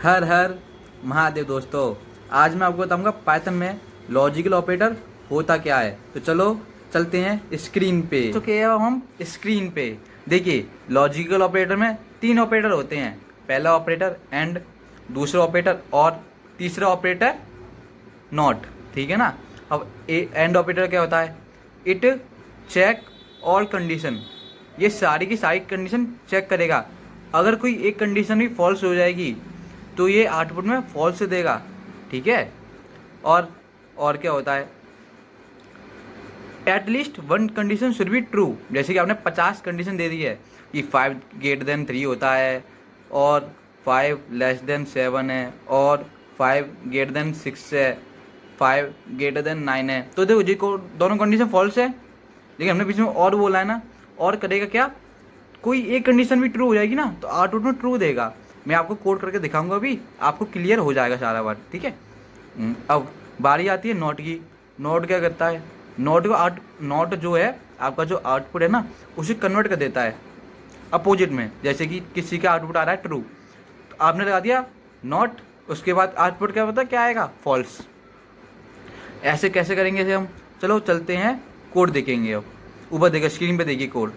हर हर महादेव दोस्तों। आज मैं आपको बताऊंगा पाइथन में लॉजिकल ऑपरेटर होता क्या है। तो चलो चलते हैं स्क्रीन पे। तो क्या है, हम स्क्रीन पे देखिए लॉजिकल ऑपरेटर में तीन ऑपरेटर होते हैं। पहला ऑपरेटर एंड, दूसरा ऑपरेटर और तीसरा ऑपरेटर नॉट। ठीक है ना। अब एंड ऑपरेटर क्या होता है? It check all condition. ये सारी की सारी कंडीशन चेक करेगा। अगर कोई एक कंडीशन भी फॉल्स हो जाएगी तो ये आउटपुट में फॉल्स देगा। ठीक है। और क्या होता है? At least one condition should be true. जैसे कि आपने 50 कंडीशन दे दी है कि 5 ग्रेटर देन 3 होता है, और 5 लेस देन 7 है, और 5 ग्रेटर देन 6 है, 5 ग्रेटर देन 9 है। तो देखो जी को दोनों कंडीशन फॉल्स है, लेकिन हमने बीच में और बोला है ना। और करेगा क्या? कोई एक कंडीशन भी ट्रू हो जाएगी ना तो आउटपुट में ट्रू देगा। मैं आपको कोड करके दिखाऊंगा, अभी आपको क्लियर हो जाएगा सारा बात। ठीक है। अब बारी आती है नॉट की। नॉट क्या करता है? नॉट जो है आपका जो आउटपुट है ना उसे कन्वर्ट कर देता है अपोजिट में। जैसे कि किसी का आउटपुट आ रहा है ट्रू, तो आपने लगा दिया नॉट, उसके बाद आउटपुट क्या पता क्या आएगा? फॉल्स। ऐसे कैसे करेंगे इसे हम? चलो चलते हैं, कोड देखेंगे। अब ऊपर देखिए, स्क्रीन पे देखिए कोड।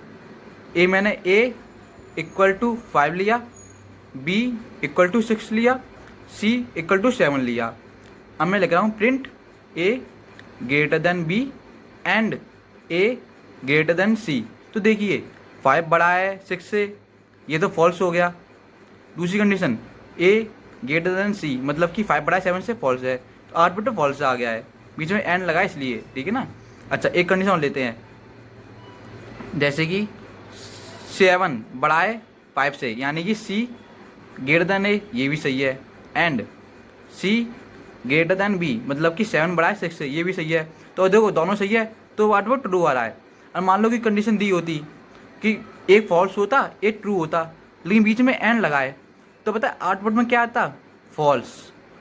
मैंने a इक्वल टू 5 लिया, b इक्वल टू 6 लिया, c इक्वल टू 7 लिया। अब मैं लिख रहा हूँ print a greater than b and a greater than c। तो देखिए 5 बड़ा है 6 से, ये तो फॉल्स हो गया। दूसरी condition a greater than c, मतलब कि 5 बड़ा है 7 से, फॉल्स है। तो आउटपुट तो फॉल्स आ गया है, बीच में एंड लगा इसलिए। ठीक है ना। अच्छा, एक कंडीशन और लेते हैं। जैसे कि 7 बड़ा है 5 से, यानी कि c ग्रेटर देन a, ये भी सही है। And c greater than b, मतलब कि 7 बड़ा है 6 से, ये भी सही है। तो देखो दोनों सही है, तो आउटपुट ट्रू आ रहा है। और मान लो कि कंडीशन दी होती कि एक फॉल्स होता एक ट्रू होता, लेकिन बीच में एंड लगाए, तो पता है आउटपुट में क्या आता? फॉल्स।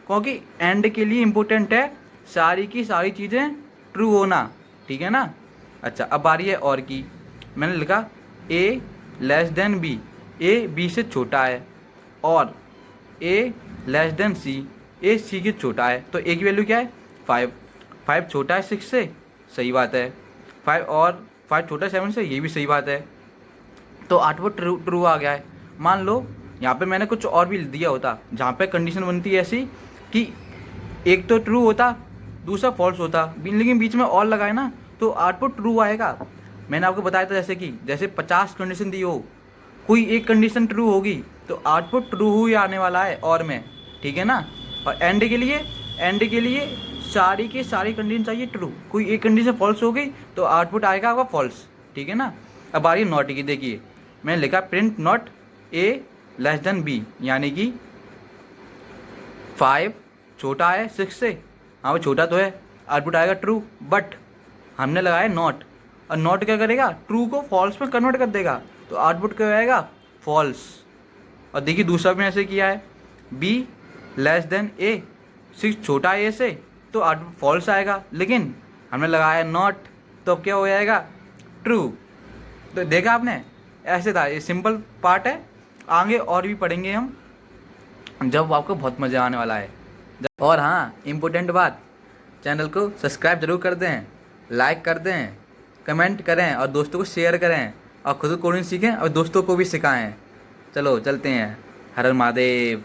क्योंकि एंड के लिए इम्पोर्टेंट है सारी की सारी चीज़ें ट्रू होना। ठीक है ना। अच्छा, अब बारी है और की। मैंने लिखा a less than b, a b से छोटा है, और a less than c, a c के छोटा है। तो a की वैल्यू क्या है? 5। 5 छोटा है 6 से, सही बात है। 5 छोटा है 7 से, ये भी सही बात है। तो आउटपुट ट्रू आ गया है। मान लो यहाँ पे मैंने कुछ और भी दिया होता, जहाँ पे कंडीशन बनती है ऐसी कि एक तो ट्रू होता दूसरा फॉल्स होता, लेकिन बीच में और लगाए ना तो आउटपुट ट्रू आएगा। मैंने आपको बताया था जैसे 50 कंडीशन दी हो, कोई एक कंडीशन ट्रू होगी तो आउटपुट ट्रू ही आने वाला है और में। ठीक है ना। और एंड के लिए सारी की सारी कंडीशन चाहिए ट्रू। कोई एक कंडीशन फॉल्स हो गई तो आउटपुट आएगा आपका फॉल्स। ठीक है ना। अब आ रही नॉट की। देखिए मैंने लिखा print not a less than b, यानी कि 5 छोटा है 6 से, हाँ वो छोटा तो है, आउटपुट आएगा ट्रू। बट हमने लगाया नॉट, और नॉट क्या करेगा? ट्रू को फॉल्स में कन्वर्ट कर देगा, तो आउटपुट क्या आएगा? फॉल्स। और देखिए दूसरा भी ऐसे किया है, b लेस देन a, 6 छोटा है a से, तो आउटपुट फॉल्स आएगा, लेकिन हमने लगाया नॉट, तो अब क्या हो जाएगा? ट्रू। तो देखा आपने, ऐसे था। ये सिंपल पार्ट है, आगे और भी पढ़ेंगे हम जब आपको बहुत मज़ा आने वाला है। और हाँ, इम्पोर्टेंट बात, चैनल को सब्सक्राइब जरूर कर दें, लाइक कर दें, कमेंट करें, और दोस्तों को शेयर करें, और खुद कोडिंग सीखें और दोस्तों को भी सिखाएं। चलो चलते हैं। हर हर महादेव।